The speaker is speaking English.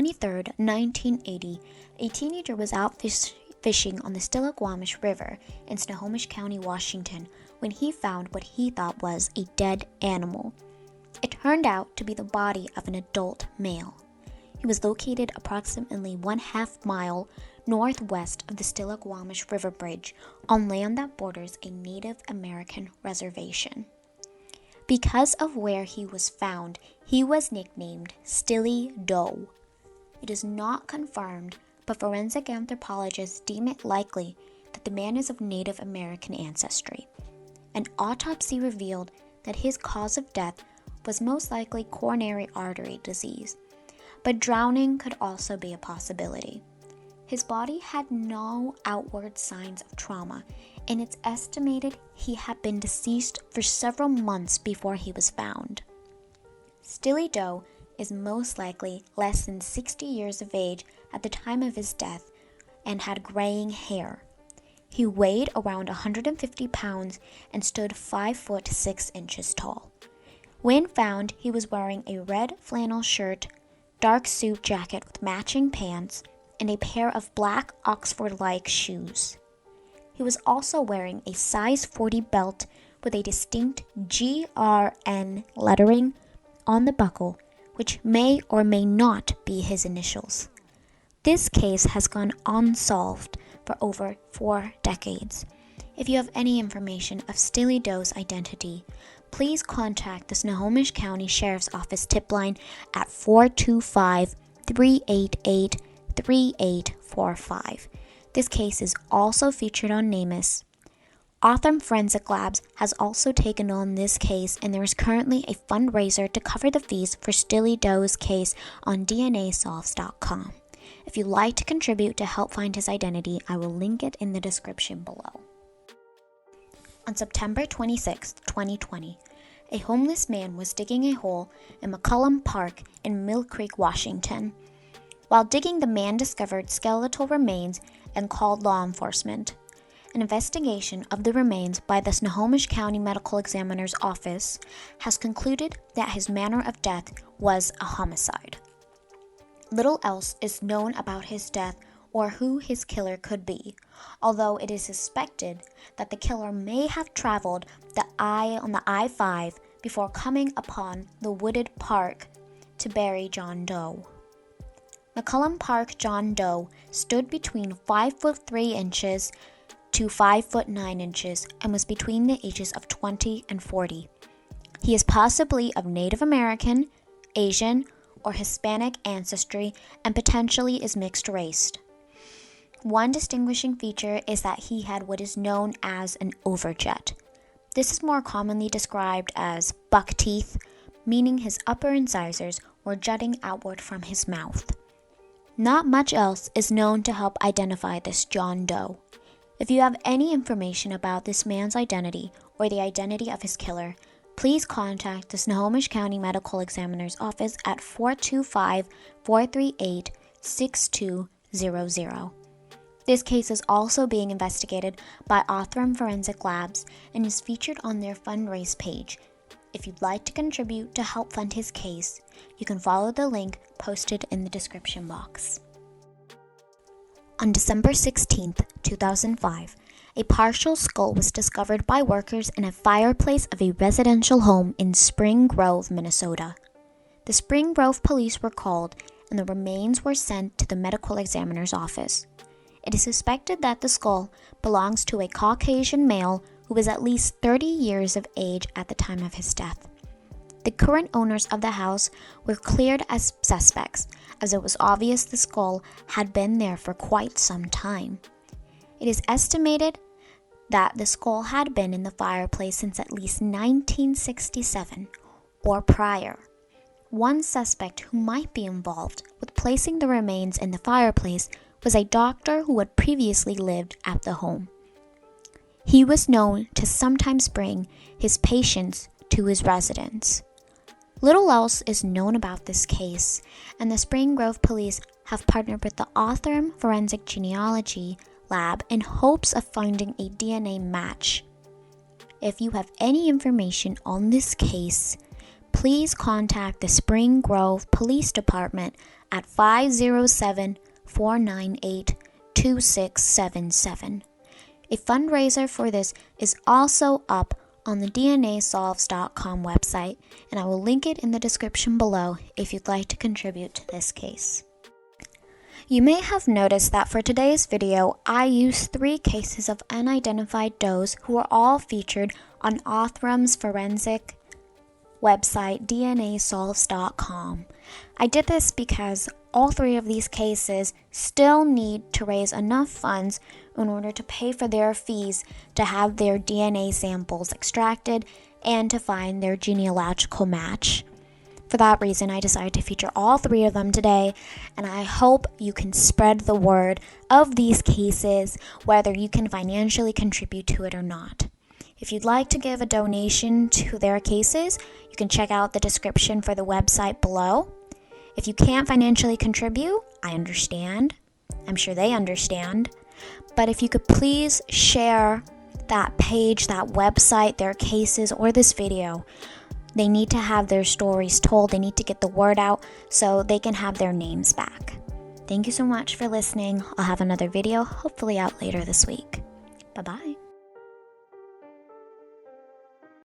23, 1980, a teenager was out fishing on the Stilly River in Snohomish County, Washington, when he found what he thought was a dead animal. It turned out to be the body of an adult male. He was located approximately 1/2 mile northwest of the Stilly River Bridge on land that borders a Native American reservation. Because of where he was found, he was nicknamed Stilly Doe. It is not confirmed, but forensic anthropologists deem it likely that the man is of Native American ancestry. An autopsy revealed that his cause of death was most likely coronary artery disease, but drowning could also be a possibility. His body had no outward signs of trauma, and it's estimated he had been deceased for several months before he was found. Stilly Doe is most likely less than 60 years of age at the time of his death and had graying hair. He weighed around 150 pounds and stood 5 foot 6 inches tall. When found, he was wearing a red flannel shirt, dark suit jacket with matching pants, and a pair of black Oxford-like shoes. He was also wearing a size 40 belt with a distinct GRN lettering on the buckle, which may or may not be his initials. This case has gone unsolved for over 4 decades. If you have any information of Stilly Doe's identity, please contact the Snohomish County Sheriff's Office tip line at 425-388-3845. This case is also featured on NamUs. Authrum Forensic Labs has also taken on this case, and there is currently a fundraiser to cover the fees for Stilly Doe's case on DNAsolves.com. If you'd like to contribute to help find his identity, I will link it in the description below. On September 26, 2020, a homeless man was digging a hole in McCollum Park in Mill Creek, Washington. While digging, the man discovered skeletal remains and called law enforcement. An investigation of the remains by the Snohomish County Medical Examiner's Office has concluded that his manner of death was a homicide. Little else is known about his death or who his killer could be, although it is suspected that the killer may have traveled on the I-5 before coming upon the wooded park to bury John Doe. McCollum Park John Doe stood between 5 foot 3 inches to 5 foot 9 inches and was between the ages of 20 and 40. He is possibly of Native American, Asian, or Hispanic ancestry and potentially is mixed race. One distinguishing feature is that he had what is known as an overjet. This is more commonly described as buck teeth, meaning his upper incisors were jutting outward from his mouth. Not much else is known to help identify this John Doe. If you have any information about this man's identity or the identity of his killer, please contact the Snohomish County Medical Examiner's Office at 425-438-6200. This case is also being investigated by Authrum Forensic Labs and is featured on their fundraise page. If you'd like to contribute to help fund his case, you can follow the link posted in the description box. On December 16, 2005, a partial skull was discovered by workers in a fireplace of a residential home in Spring Grove, Minnesota. The Spring Grove police were called, and the remains were sent to the medical examiner's office. It is suspected that the skull belongs to a Caucasian male who was at least 30 years of age at the time of his death. The current owners of the house were cleared as suspects, as it was obvious the skull had been there for quite some time. It is estimated that the skull had been in the fireplace since at least 1967 or prior. One suspect who might be involved with placing the remains in the fireplace was a doctor who had previously lived at the home. He was known to sometimes bring his patients to his residence. Little else is known about this case, and the Spring Grove Police have partnered with the Authrum Forensic Genealogy Lab in hopes of finding a DNA match. If you have any information on this case, please contact the Spring Grove Police Department at 507-498-2677. A fundraiser for this is also up on the DNAsolves.com website, and I will link it in the description below if you'd like to contribute to this case. You may have noticed that for today's video, I used 3 cases of unidentified does who are all featured on Othram's forensic website, DNAsolves.com. I did this because all 3 of these cases still need to raise enough funds in order to pay for their fees to have their DNA samples extracted and to find their genealogical match. For that reason, I decided to feature all 3 of them today, and I hope you can spread the word of these cases, whether you can financially contribute to it or not. If you'd like to give a donation to their cases, you can check out the description for the website below. If you can't financially contribute, I understand. I'm sure they understand. But if you could please share that page, that website, their cases, or this video. They need to have their stories told. They need to get the word out so they can have their names back. Thank you so much for listening. I'll have another video hopefully out later this week. Bye-bye.